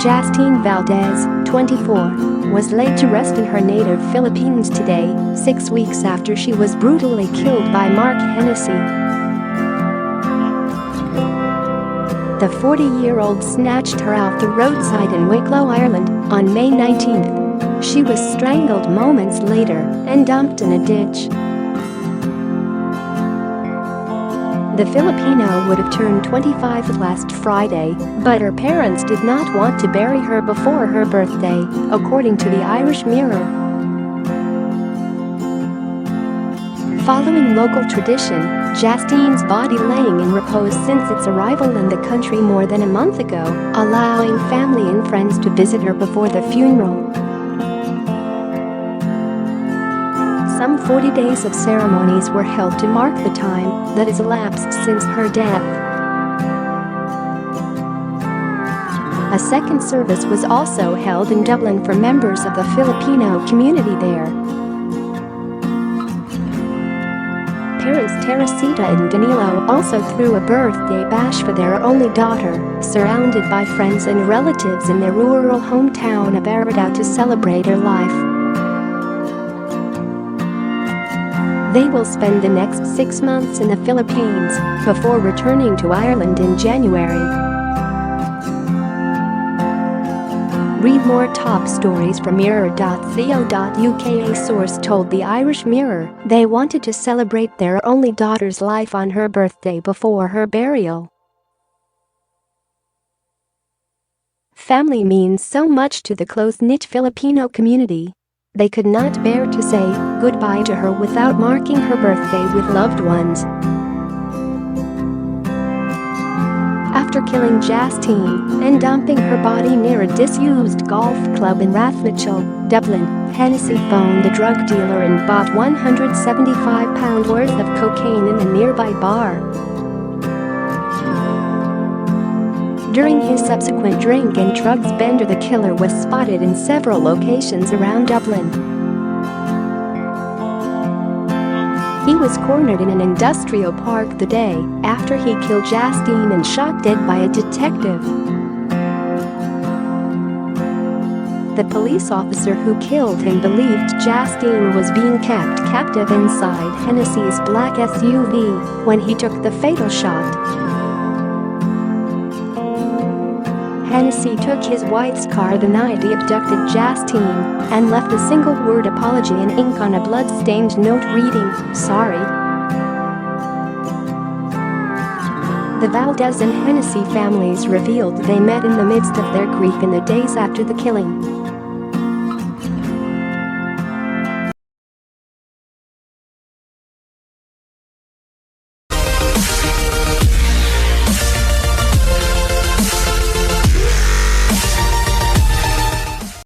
Jastine Valdez, 24, was laid to rest in her native Philippines today, 6 weeks after she was brutally killed by Mark Hennessy. The 40-year-old snatched her off the roadside in Wicklow, Ireland, on May 19. She was strangled moments later and dumped in a ditch. The Filipino would have turned 25 last Friday, but her parents did not want to bury her before her birthday, according to the Irish Mirror. Following local tradition, Jastine's body laying in repose since its arrival in the country more than a month ago, allowing family and friends to visit her before the funeral. Some 40 days of ceremonies were held to mark the time that has elapsed since her death. A second service was also held in Dublin for members of the Filipino community there. Parents Teresita and Danilo also threw a birthday bash for their only daughter, surrounded by friends and relatives in their rural hometown of Aritao to celebrate her life. They will spend the next 6 months in the Philippines before returning to Ireland in January. Read more top stories from mirror.co.uk. A source told the Irish Mirror they wanted to celebrate their only daughter's life on her birthday before her burial. Family means so much to the close-knit Filipino community. They could not bear to say goodbye to her without marking her birthday with loved ones. After killing Jastine and dumping her body near a disused golf club in Rathmichael, Dublin, Hennessy phoned the drug dealer and bought £175 worth of cocaine in a nearby bar. During his subsequent drink and drugs bender, the killer was spotted in several locations around Dublin. He was cornered in an industrial park the day after he killed Jastine and shot dead by a detective. The police officer who killed him believed Jastine was being kept captive inside Hennessy's black SUV when he took the fatal shot. Hennessy took his wife's car the night he abducted Jastine and left a single-word apology in ink on a blood-stained note reading, "Sorry." The Valdez and Hennessy families revealed they met in the midst of their grief in the days after the killing.